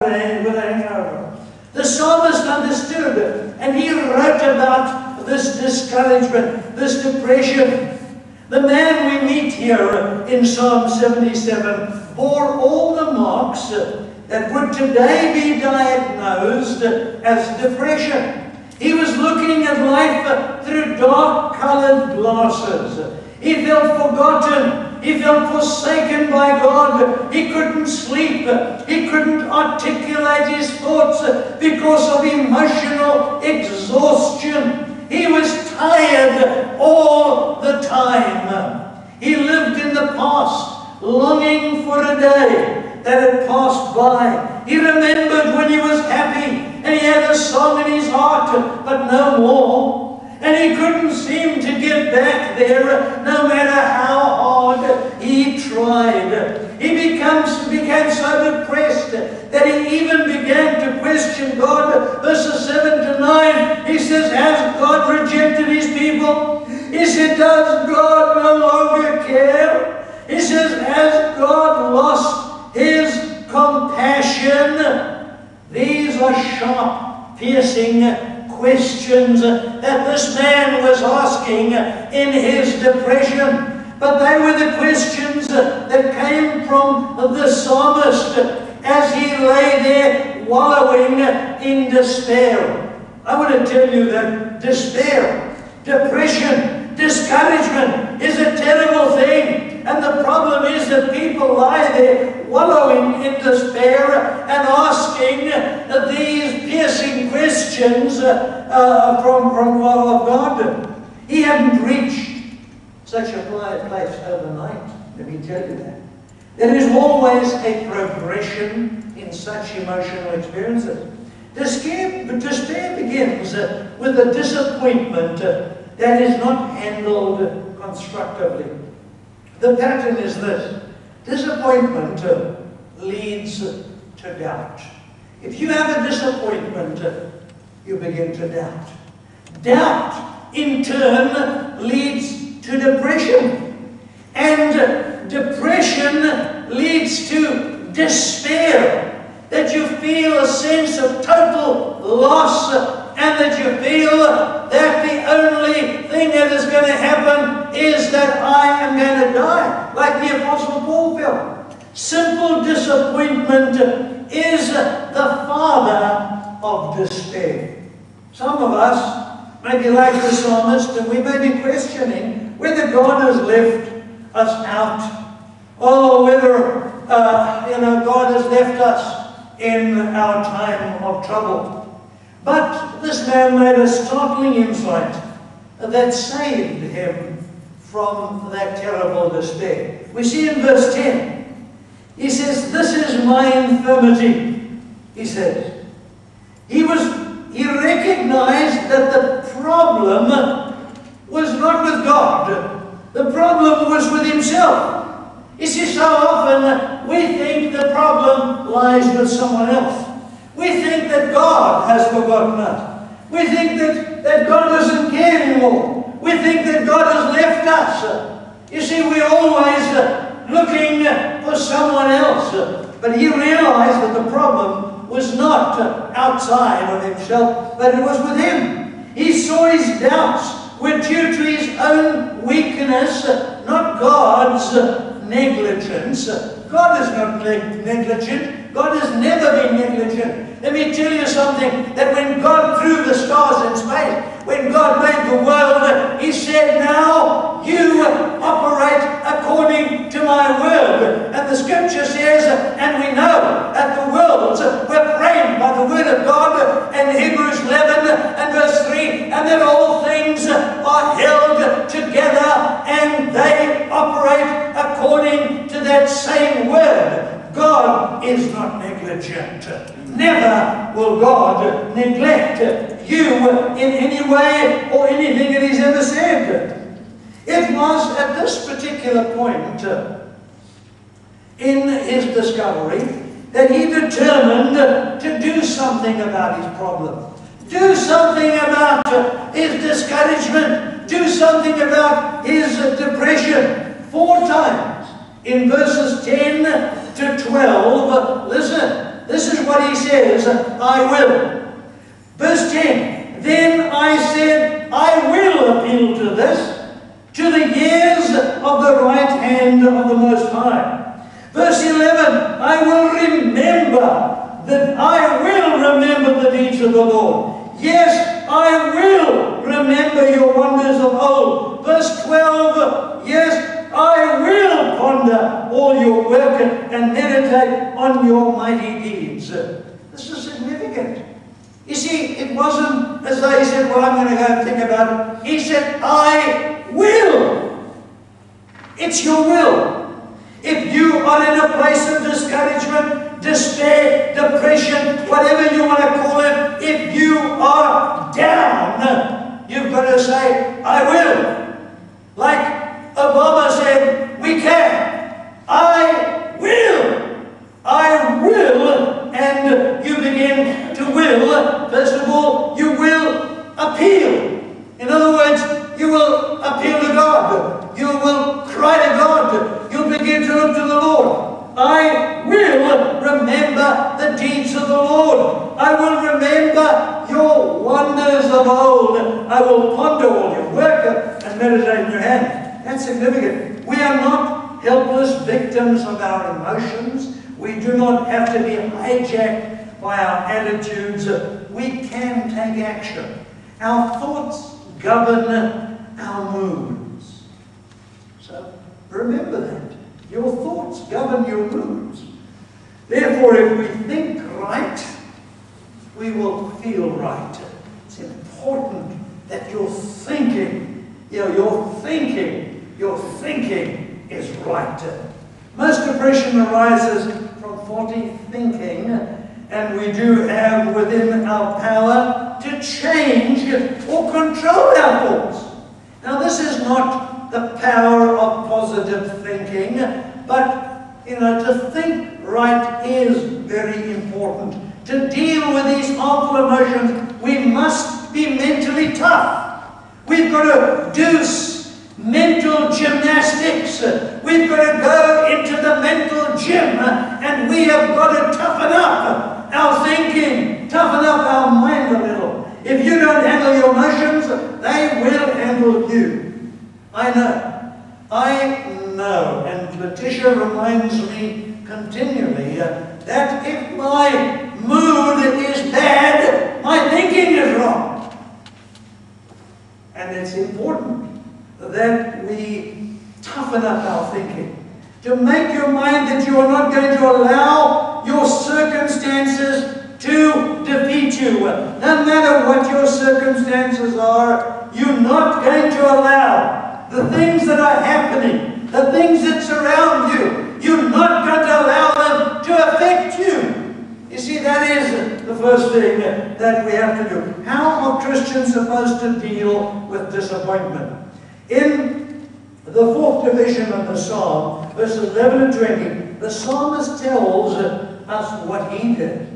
with a hangover. The psalmist understood, and he wrote about this discouragement, this depression. The man we meet here in Psalm 77 bore all the marks that would today be diagnosed as depression. He was looking at life through dark-colored glasses. He felt forgotten. He felt forsaken by God. He couldn't sleep. He couldn't articulate his thoughts because of emotional exhaustion. He was tired all the time. He lived in the past, longing for a day that had passed by. He remembered when he was happy and he had a song in his heart, but no more. And he couldn't seem to get back there, no matter how hard he tried. He became so depressed that he even began to question God. Verses 7 to 9, he says, has God rejected his people? He said, does God no longer care? He says, has God lost his compassion? These are sharp, piercing questions that this man was asking in his depression. But they were the questions that came from the psalmist as he lay there wallowing in despair. I want to tell you that despair, depression, discouragement is a terrible thing. And the problem is that people lie there wallowing in despair and asking these piercing questions from God. He hadn't reached such a place overnight, let me tell you that. There is always a progression in such emotional experiences. Despair begins with a disappointment that is not handled constructively. The pattern is this. Disappointment leads to doubt. If you have a disappointment, you begin to doubt. Doubt, in turn, leads to depression. And depression leads to despair. That you feel a sense of total loss, and that you feel that the only thing that is going to happen is that I am going to die, like the Apostle Paul felt. Simple disappointment is the father of despair. Some of us may be like the psalmist, and we may be questioning whether God has left us out, or whether God has left us in our time of trouble. But this man made a startling insight that saved him from that terrible despair. We see in verse 10, he says, this is my infirmity, he says. He recognized that the problem was not with God. The problem was with himself. You see, so often we think the problem lies with someone else. We think that God has forgotten us. We think that God doesn't care anymore. We think that God has left us. You see, we're always looking for someone else. But he realized that the problem was not outside of himself, but it was with him. He saw his doubts were due to his own weakness, not God's negligence. God is not negligent. God has never been negligent. Let me tell you something, that when God threw the stars in space, when God made the world, he said, now you operate according to my word. And the scripture says, and we know that the worlds were framed by the word of God, and Hebrews 11 and verse 3, and that all things are held together and they operate according to that same word. God is not negligent. Never will God neglect you in any way or anything that he's ever said. It was at this particular point in his discovery that he determined to do something about his problem. Do something about his discouragement. Do something about his depression. 4 times in verses 10 to 12, listen, this is what he says, I will. Verse 10, then I said, I will appeal to this, to the years of the right hand of the Most High. Verse 11, I will remember the deeds of the Lord. Yes, I will remember your wonders of old. Verse 12, yes, I will ponder all your work and meditate on your mighty deeds. This is significant. You see, it wasn't as though he said, well, I'm going to go and think about it. He said, I will. It's your will. If you are in a place of discouragement, despair, depression, whatever you want to call it, if you are down, you've got to say, I will. Like Obama said, we can. I will. I will. And you begin to will. First of all, you will appeal. In other words, you will appeal to God. You will cry to God. You'll begin to look to the Lord. I will remember the deeds of the Lord. I will remember your wonders of old. I will ponder all your work and meditate in your hand. That's significant. We are not helpless victims of our emotions. We do not have to be hijacked by our attitudes. We can take action. Our thoughts govern our moods. So remember that. Your thoughts govern your moods. Therefore, if we think right, we will feel right. It's important that your thinking is right. Most depression arises from faulty thinking, and we do have within our power to change or control our thoughts. Now, this is not the power of positive thinking, but to think right is very important. To deal with these harmful emotions, we must be mentally tough. We've got to do mental gymnastics. We've got to go into the mental gym, and we have got to toughen up our thinking, toughen up our mind a little. If you don't handle your emotions, they will handle you. I know, and Letitia reminds me continually that if my mood is bad, my thinking is wrong. And it's important that we toughen up our thinking, to make your mind that you are not going to allow your circumstances to defeat you. No matter what your circumstances are, you're not going to allow the things that are happening, the things that surround you, you're not going to allow them to affect you. You see, that is the first thing that we have to do. How are Christians supposed to deal with disappointment? In the 4th division of the Psalm, verses 11 and 20, the psalmist tells us what he did.